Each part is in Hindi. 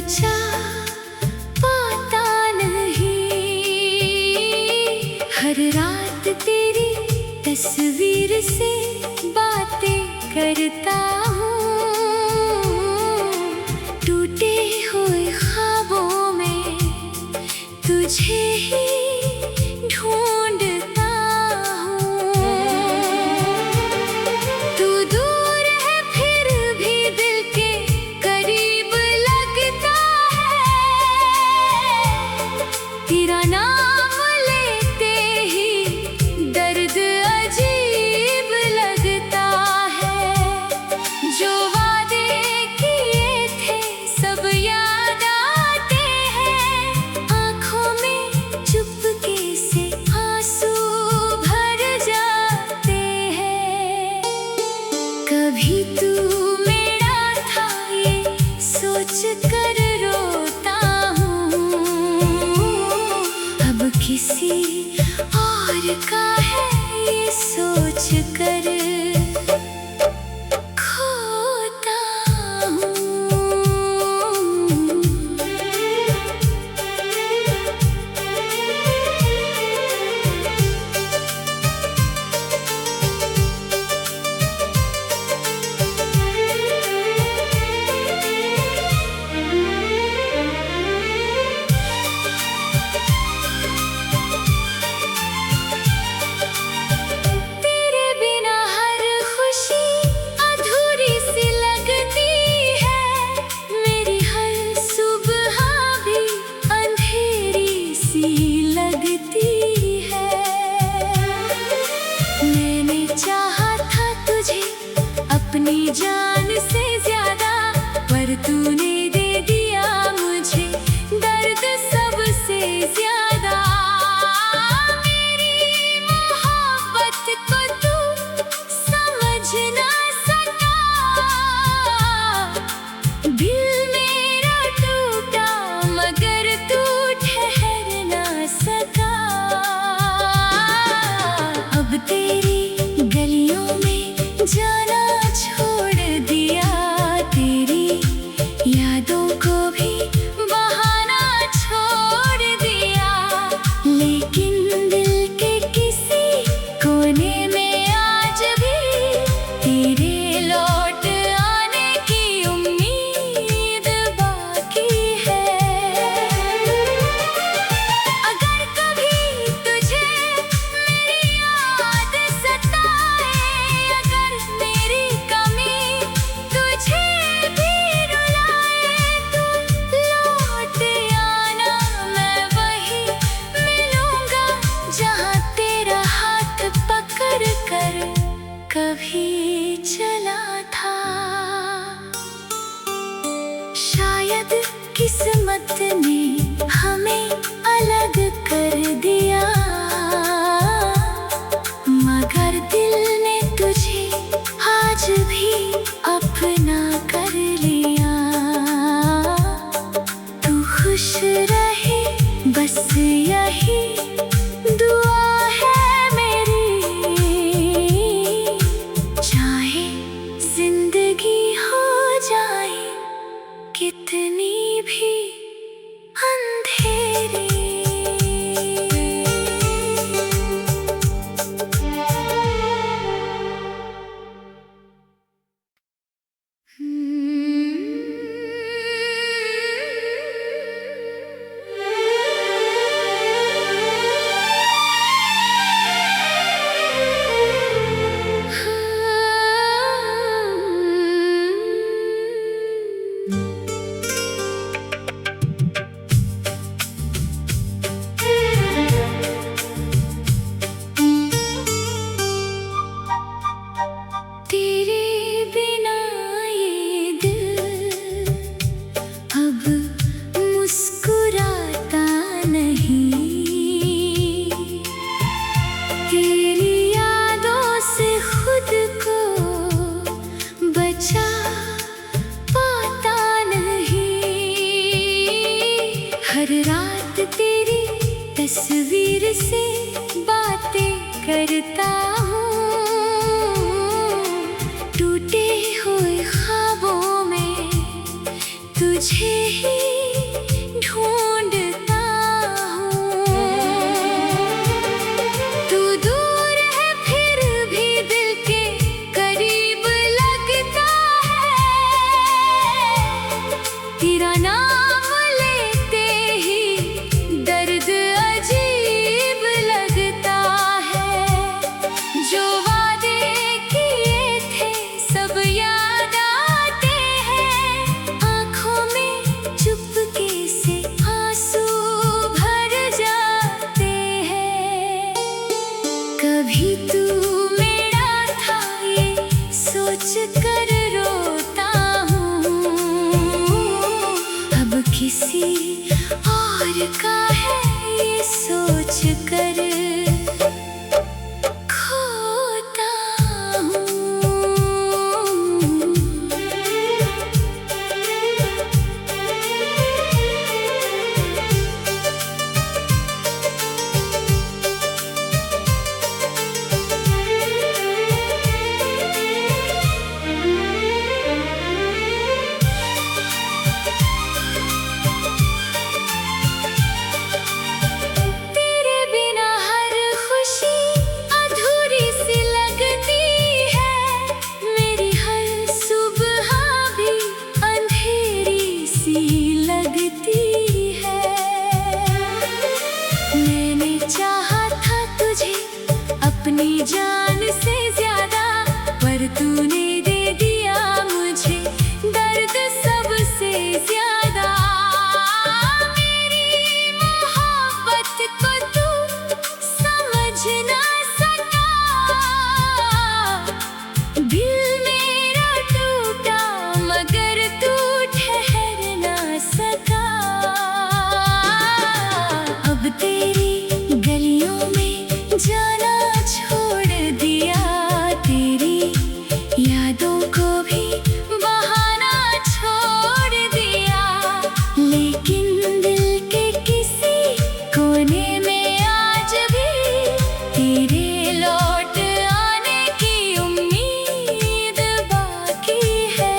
बचा पाता नहीं। हर रात तेरी तस्वीर से बातें करता हूँ, टूटे हुए ख्वाबों में तुझे ही ढूंढता हूँ। तू दूर है फिर भी दिल के करीब लगता है। तेरा नाम लेते ही दर्द अजीब लगता है। जो वादे किए थे सब याद आते हैं। आँखों में चुपके से आंसू भर जाते हैं। कभी तू मेरा था ये सोच कर रोता हूँ, अब किसी और का है ये सोच कर खोता हूँ। तेरे बिना हर खुशी अधूरी सी लगती है। मेरी हर सुबह भी अंधेरी सी लगती है। मैंने चाहा था तुझे अपनी जान से ज्यादा, पर तूने दे दिया मुझे दर्द सबसे ज्यादा। मेरी मोहब्बत को तू समझ ना सका, दिल मेरा टूटा मगर तू ठहर ना सका। अब तेरी गलियों में जाना छोड़ दिया, तेरी यादों को भी बहाना छोड़ दिया। लेकिन दिल के किसी कोने में आज भी तेरे लौट आने की उम्मीद बाकी है। अगर कभी तुझे मेरी याद सताए, अगर मेरी कमी तुझे भी रुलाए, तो लौट आना, मैं वहीं मिलूंगा जहाँ तेरा हाथ पकड़ कर कभी चला था। शायद किस्मत ने हमें अलग कर दिया, मगर दिल ने तुझे आज भी अपना कर लिया। तू खुश रहे बस यही दुआ है मेरी, चाहे जिंदगी हो जाए कितनी भी अंधेरी। हर रात तेरी तस्वीर से बातें करता हूँ, टूटे हुए ख्वाबों में तुझे तुझे ही ढूंढता हूँ। तू दूर है फिर भी दिल के करीब लगता है। तेरा नाम लेते ही दर्द अजीब लगता है। जो वादे किए थे सब याद आते हैं। आँखों में चुपके से आंसू भर जाते हैं। कभी तू मेरा था ये सोच कर रोता हूँ। अब किसी और का है ये सोच कर खोता हूँ। तेरे बिना हर खुशी अधूरी सी लगती है। मेरी हर सुबह भी अंधेरी सी लगती है। मैंने चाहा था तुझे अपनी जान से ज्यादा, पर तूने दे दिया मुझे दर्द सबसे ज्यादा। मेरी मोहब्बत को तू समझ ना सका। दिल मेरा टूटा मगर तू ठहर ना सका। अब तेरी गलियों में जाना छोड़ दिया। तेरी यादों को भी बहाना छोड़ दिया। लेकिन दिल के किसी कोने में आज भी तेरे लौट आने की उम्मीद बाकी है।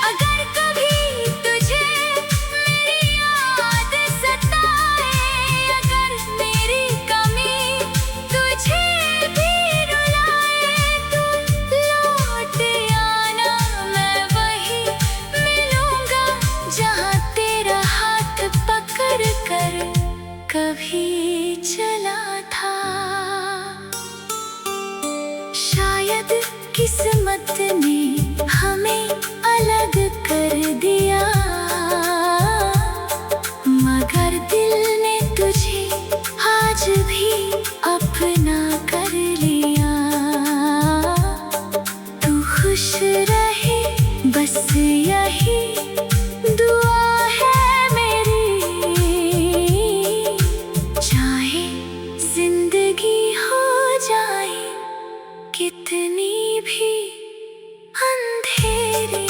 अगर कभी तुझे मेरी याद सताए, अगर मेरी कमी तुझे भी रुलाए, तो लौट आना, मैं वहीं मिलूंगा जहाँ तेरा हाथ पकड़ कर कभी चला था। शायद किस्मत ने हमें अलग कर दिया, मगर दिल ने तुझे आज भी अपना कर लिया। तू खुश रहे बस यही दुआ है मेरी। चाहे जिंदगी हो जाए कितनी भी अंधेरी।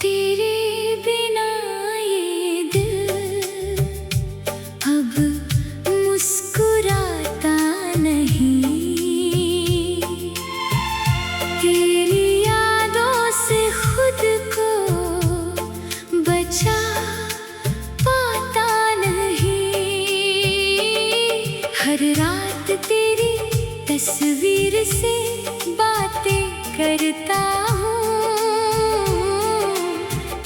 तेरे बिना ये दिल अब मुस्कुराता नहीं। तेरी यादों से खुद को बचा पाता नहीं। हर रात तेरी तस्वीर से बातें करता हूँ।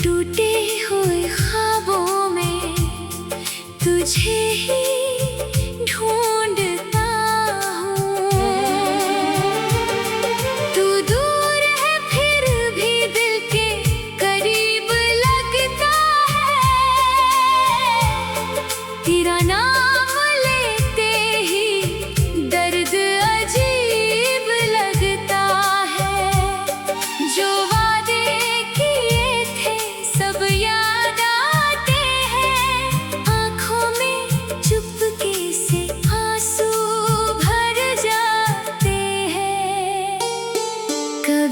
टूटे हुए ख्वाबों में तुझे ही ढूंढता हूँ। तू दूर है फिर भी दिल के करीब लगता है। तेरा नाम लेते ही दर्द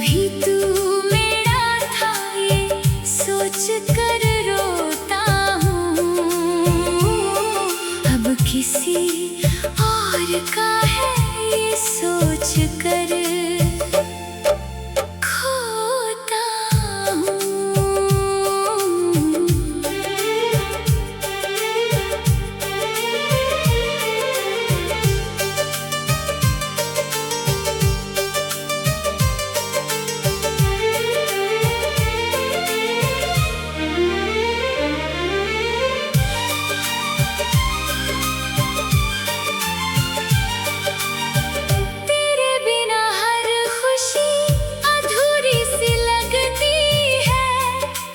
कभी तू मेरा था ये सोच कर रोता हूँ, अब किसी और का है ये सोच कर खोता हूँ। तेरे बिना हर खुशी अधूरी सी लगती है,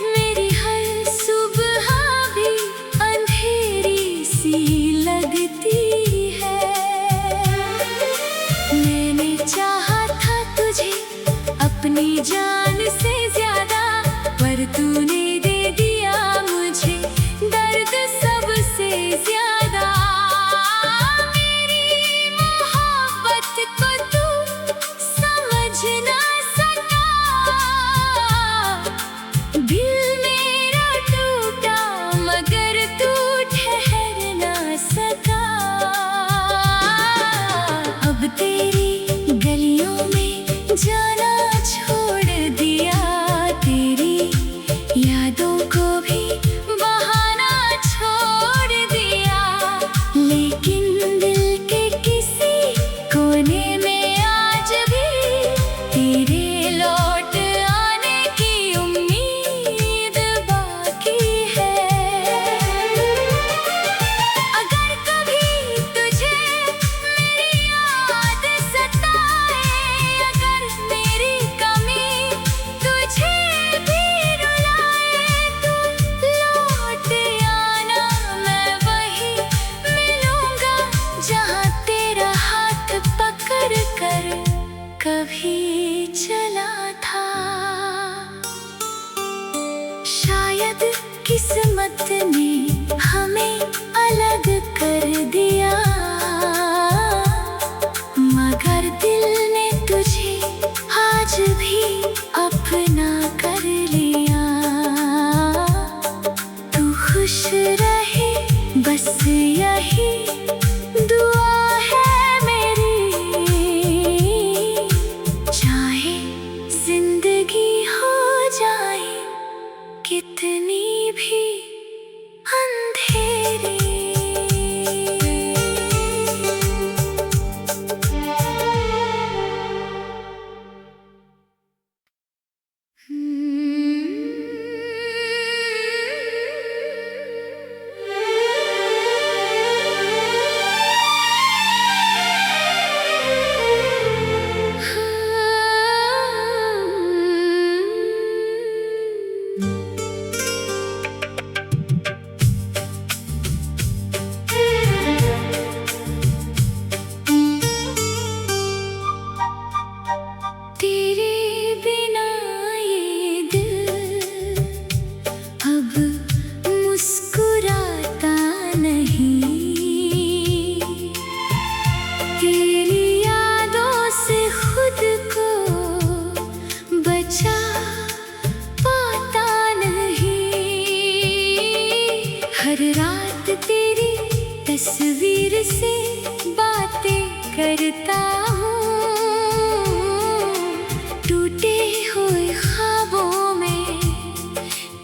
मेरी हर सुबह भी अंधेरी सी लगती है। मैंने चाहा था तुझे अपनी जान से ज्यादा, पर तूने दे दिया मुझे दर्द सबसे ज्यादा। मेरी मोहब्बत को तू समझ ना सका, दिल मेरा टूटा मगर तू ठहर ना सका। अब तेरी गलियों में जाना छोड़ दिया, तेरी यादों को भी बहाना छोड़ दिया। लेकिन दिल के किसी कोने में आज भी तेरे लौट आने की उम्मीद बाकी है। अगर कभी तुझे मेरी याद सताए, अगर मेरी कमी तुझे भी रुलाए, तू लौट आना, मैं वहीं मिलूंगा जहाँ तेरा हाथ पकड़ कर कभी चला था। शायद किस्मत ने हमें अलग कर दिया, मगर दिल ने तुझे आज भी अपना कर लिया। तू खुश रहे बस यही दुआ है मेरी, चाहे जिंदगी हो जाए कितनी भी अंधेरी। तेरे बिना ये दिल अब मुस्कुराता नहीं, तेरी यादों से खुद को बचा पाता नहीं। हर रात तेरी तस्वीर से बातें करता हूँ, टूटे हुए ख्वाबों में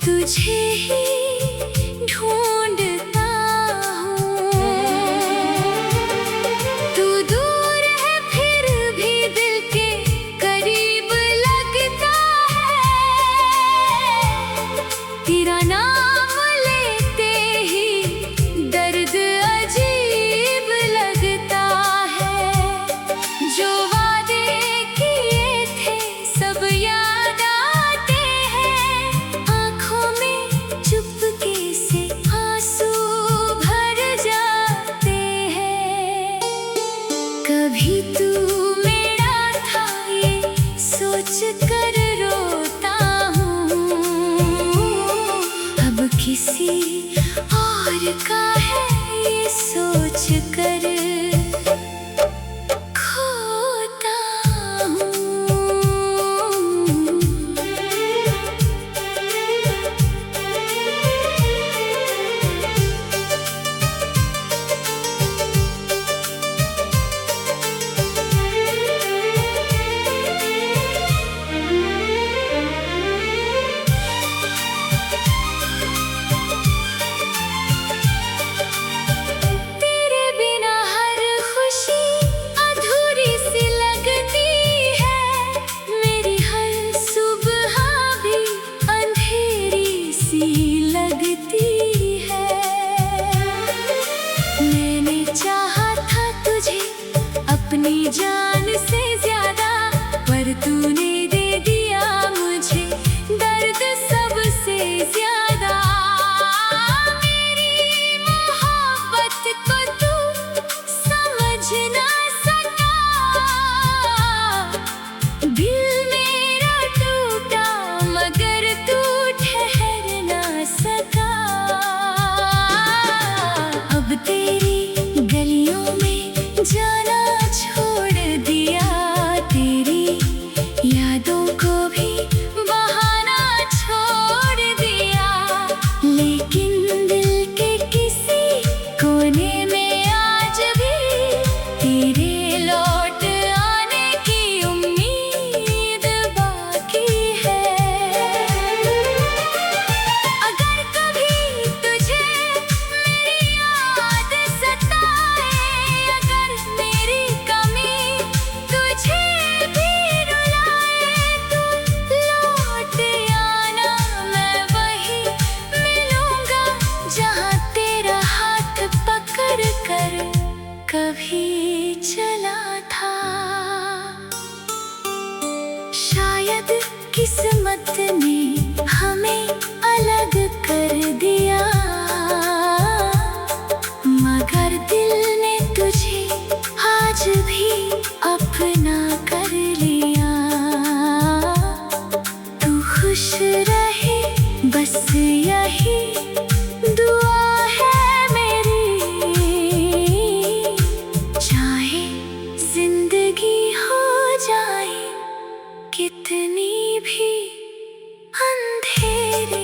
तुझे ही ढूंढता हूँ। तू दूर है फिर भी दिल के करीब लगता है, तेरा नाम लेते ही दर्द अजीब लगता है। जो वादे किए थे सब याद आते हैं, आँखों में चुपके से आंसू भर जाते हैं। कभी तू मेरा था ये सोच कर रोता हूँ, अब किसी और का है ये सोच कर खोता हूँ। शायद किस्मत ने हमें अलग कर दिया, मगर दिल ने तुझे आज भी अपना कर लिया। तू खुश रहे बस यही दुआ है मेरी, चाहे जिंदगी हो जाए कितनी भी अंधेरी।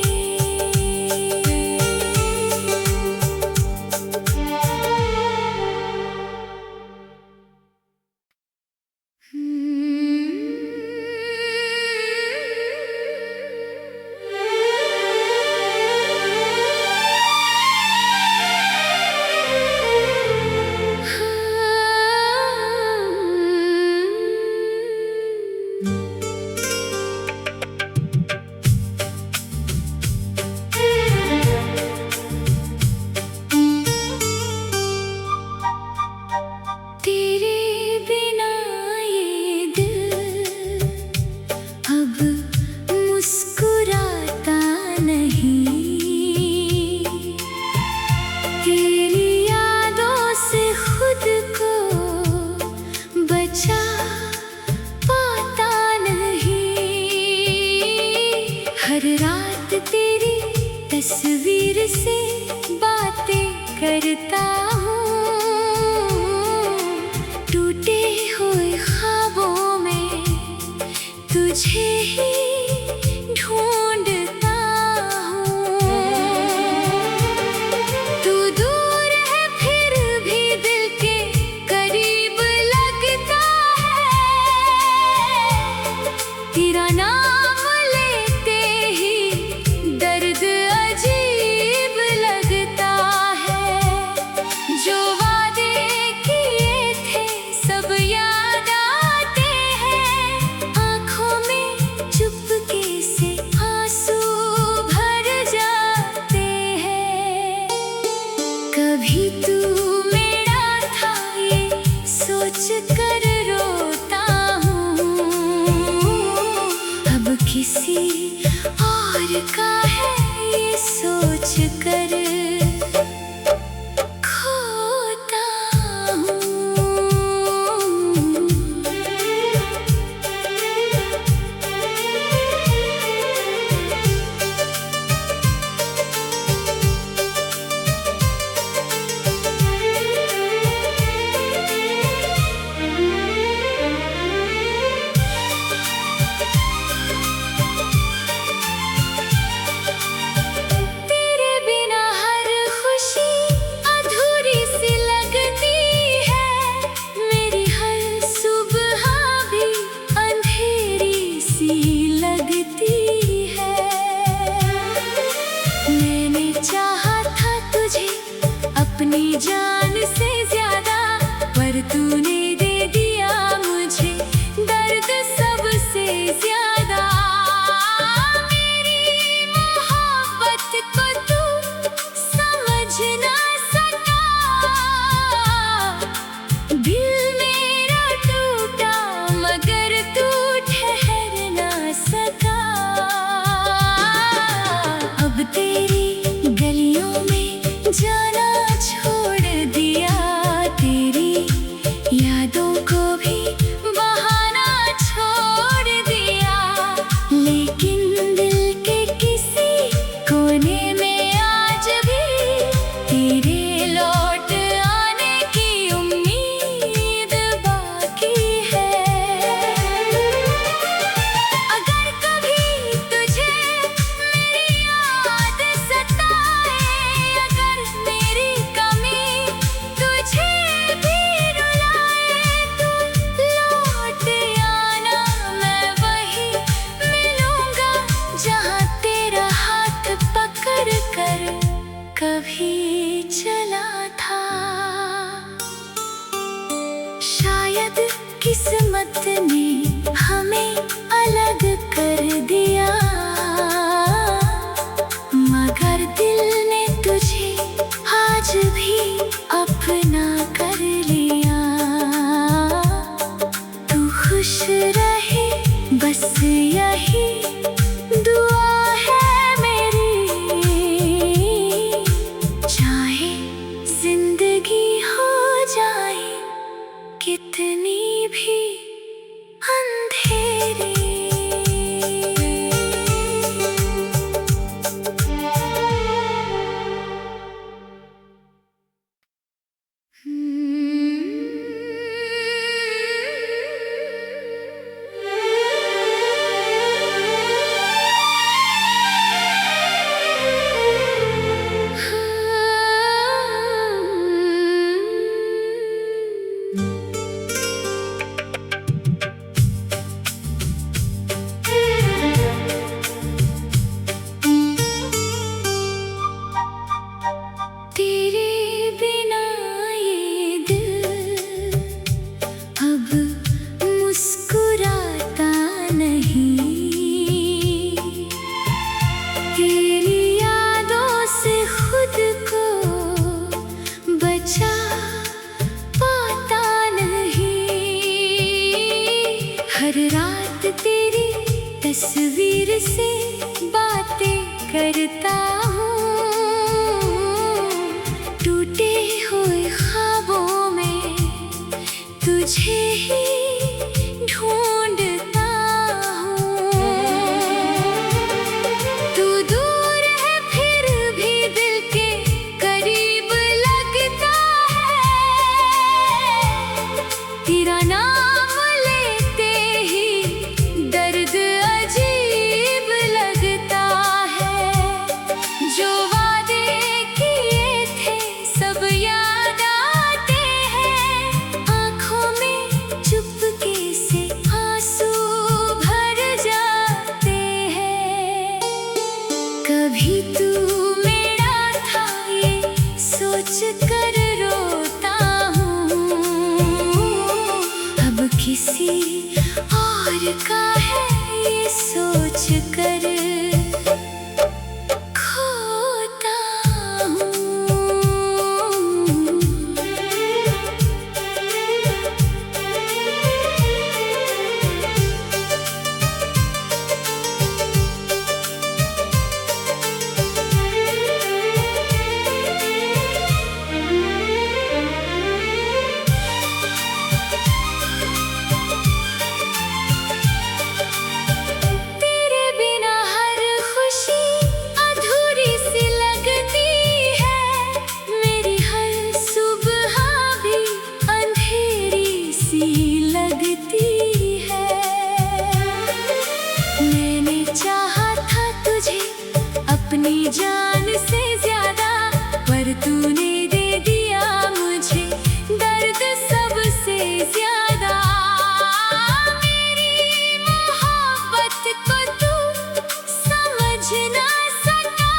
हर रात तेरी तस्वीर से बातें करता हूँ, टूटे हुए ख्वाबों में तुझे ही ढूंढता हूँ। तू दूर है फिर भी दिल के करीब लगता है, तेरा नाम कभी तू मेरा था ये सोच कर रोता हूँ, अब किसी और का है ये सोच कर खोता हूँ। अपनी जान से ज्यादा पर तूने दे दिया मुझे दर्द सबसे ज्यादा। मेरी मोहब्बत को तू समझ ना सका, दिल मेरा टूटा मगर तू ठहर ना सका। अब तेरी गलियों में जाना छोड़ दिया, तेरी यादों को भी बहाना छोड़ दिया, लेकिन दिल के किसी कोने में आज भी तेरे लौट आने की उम्मीद बाकी है। अगर कभी तुझे मेरी याद सताए, अगर मेरी कमी तुझे भी रुलाए, तू लौट आना, मैं वही मिलूंगा जहाँ तेरा हाथ पकड़ कर कभी चला था। शायद किस्मत ने हमें अलग कर दिया, मगर दिल ने तुझे आज भी अपना कर लिया। तू खुश रहे बस यही दुआ है मेरी, चाहे जिंदगी हो जाए कितनी भी अंधेरी। हर रात तेरी तस्वीर से बातें करता हूँ, टूटे हुए ख्वाबों में तुझे ही ढूंढता हूँ। तू दूर है फिर भी दिल के करीब लगता है, तेरा नाम कभी तू मेरा था ये सोच कर रोता हूँ, अब किसी और का है ये सोच कर खोता हूँ। अपनी जान से ज्यादा पर तूने दे दिया मुझे दर्द सबसे ज्यादा। मेरी मोहब्बत को तू समझ ना सका,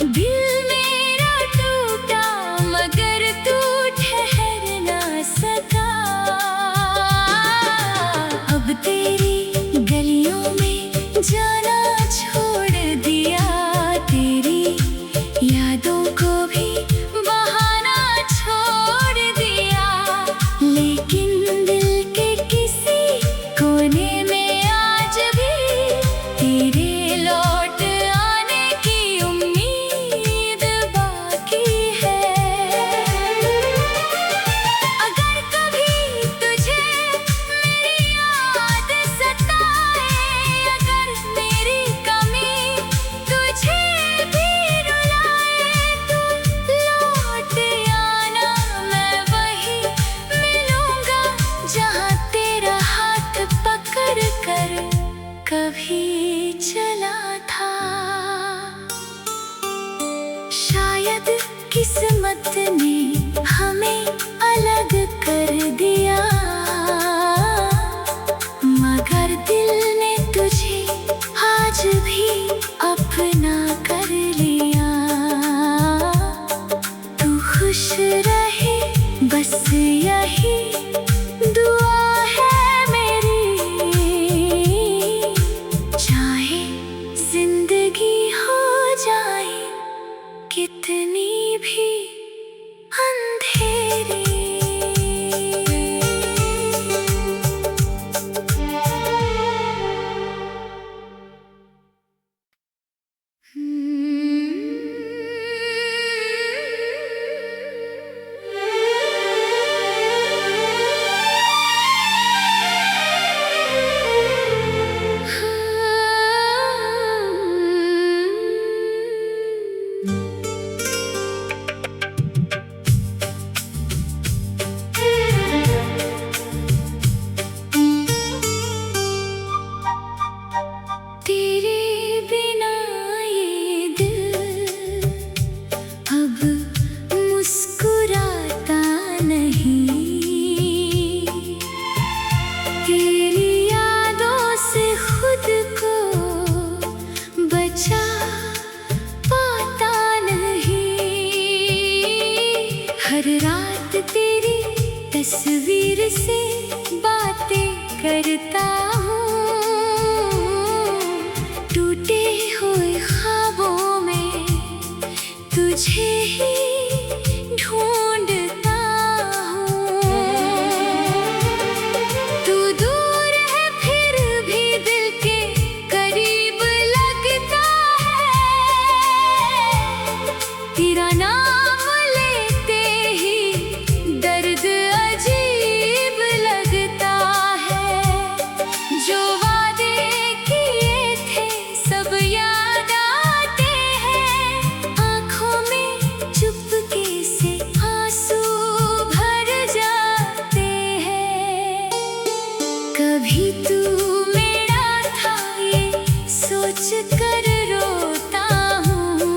दिल मेरा टूटा मगर तू ठहर ना सका। अब तेरी गलियों में जाना छोड़ दिया, तेरी यादों को भी बहाना छोड़ दिया, लेकिन दिल के किसी कोने में आज भी तेरे लौट आने की उम्मीद बाकी है। अगर कभी तुझे मेरी याद सताए, अगर मेरी कमी तुझे भी रुलाए, तो लौट आना, मैं वही मिलूंगा जहाँ तेरा हाथ पकड़ कर कभी चला था। शायद किस्मत ने हमें अलग कर दिया, मगर दिल ने तुझे आज भी अपना कर लिया। तू खुश रहे बस यही दुआ है मेरी, चाहे जिंदगी हो जाए कितनी भी करता हूँ। टूटे हुए ख्वाबों में तुझे ही ढूंढता हूँ। तू दूर है फिर भी दिल के करीब लगता है। तेरा नाम लेते ही दर्द अजीब लगता है। जो वादे किए थे सब याद आते हैं। आँखों में चुपके से आंसू भर जाते हैं। कभी तू मेरा था ये सोच कर रोता हूँ।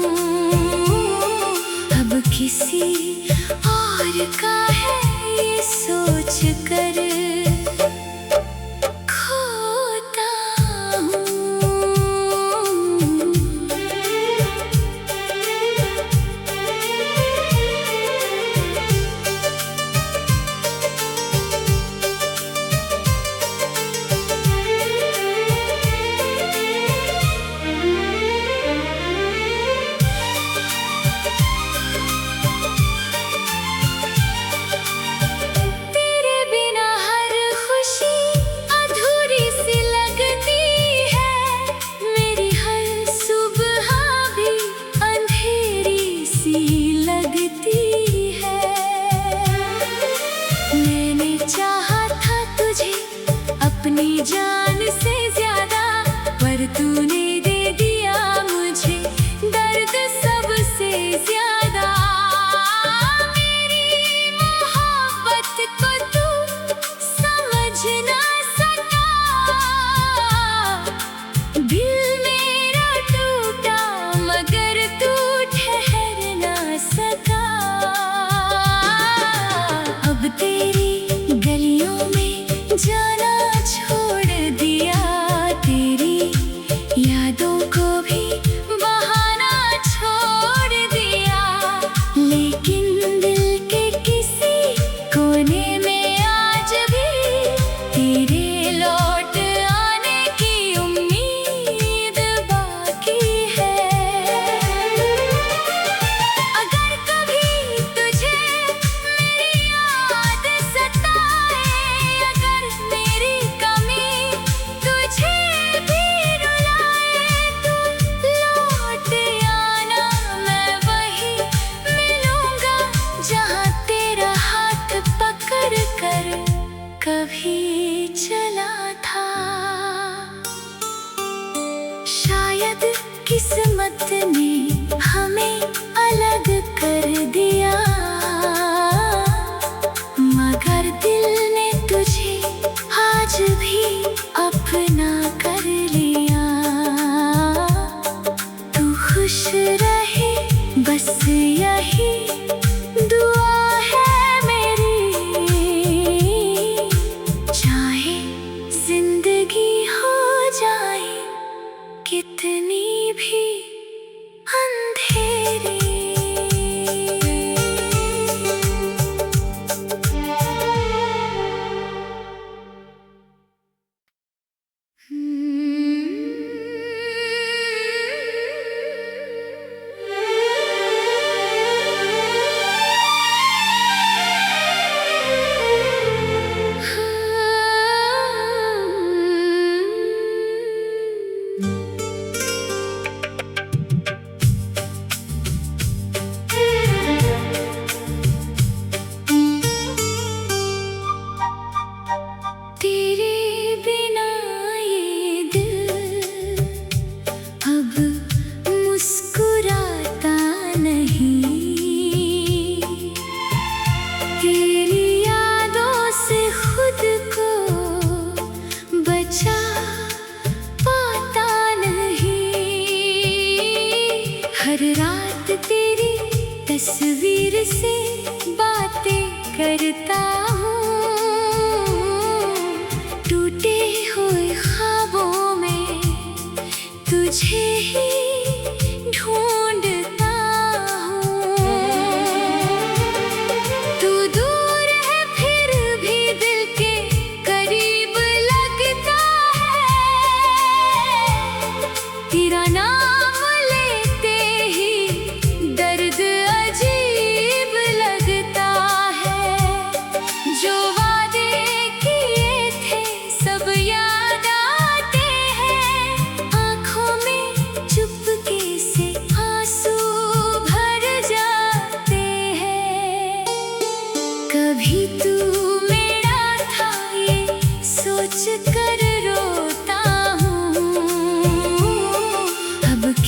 अब किसी और का है ये सोच कर खोता हूँ। तेरे बिना हर खुशी अधूरी सी लगती है। मेरी हर सुबह भी अंधेरी सी लगती है। मैंने चाहा था तुझे अपनी जान से ज्यादा, पर तूने दे दिया मुझे दर्द सबसे ज्यादा। मेरी मोहब्बत को तू समझ ना सका। दिल मेरा टूटा मगर तू ठहर ना सका। अब तेरी गलियों में जाना छोड़ दिया। तेरी यादों को भी बहाना छोड़ दिया। लेकिन दिल के किसी कोने में आज भी तेरे लौट आने की उम्मीद बाकी है। अगर कभी तुझे मेरी याद सताए, अगर मेरी कमी तुझे भी रुलाए, तू लौट आना, मैं वहीं मिलूंगा जहाँ तेरा हाथ पकड़ कर कभी चला था। शायद किस्मत ने हमें अलग कर दिया, मगर दिल ने तुझे आज भी अपना कर लिया। तू खुश रहे बस यही दुआ है मेरी। चाहे जिंदगी हो जाए कितनी भी अंधेरी। तस्वीर से बातें करता हूँ।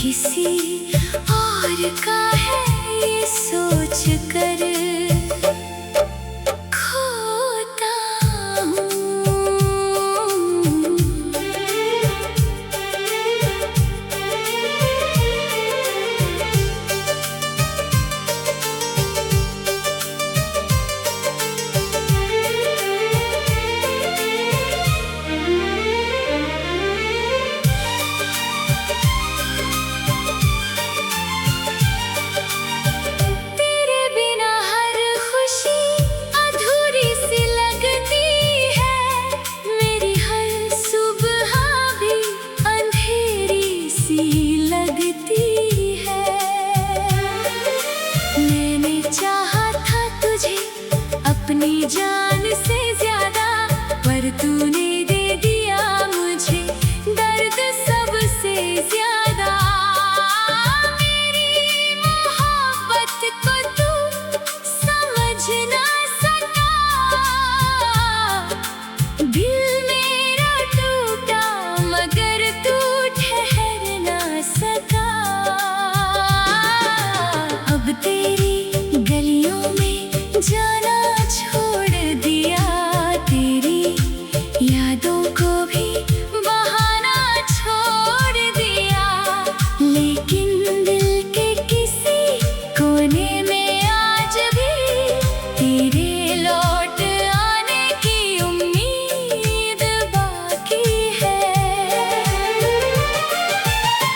किसी और का है ये सोच कर खोता हूँ। तेरे बिना हर खुशी अधूरी सी लगती है, मेरी हर सुबह भी अंधेरी सी लगती है। मैंने चाहा था तुझे अपनी जान से ज्यादा, पर तूने दे दिया मुझे दर्द सबसे ज्यादा। मेरी मोहब्बत को तू समझ ना सका, दिल मेरा टूटा मगर तू ठहर ना सका। अब तेरी गलियों में जाना छोड़ दिया, तेरी यादों को भी बहाना छोड़ दिया। लेकिन दिल के किसी कोने में आज भी तेरे लौट आने की उम्मीद बाकी है।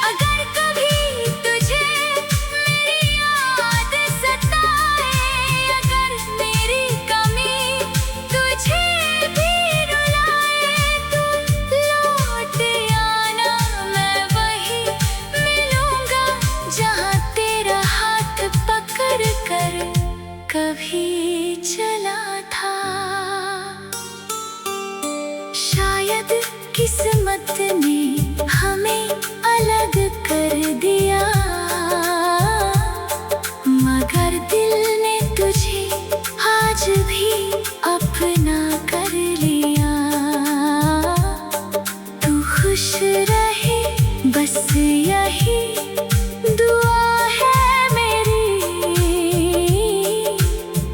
अगर कभी तुझे मेरी याद सताए, अगर मेरी कमी तुझे भी रुलाए, तू लौट आना, मैं वहीं मिलूंगा जहाँ तेरा हाथ पकड़ कर कभी चला था। शायद किस्मत ने हमें अलग कर दिया, मगर दिल ने तुझे आज भी अपना कर लिया। तू खुश रहे बस यही दुआ है मेरी,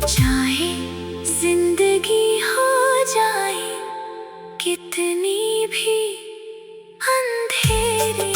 चाहे जिंदगी हो जाए कितनी भी अंधेरी।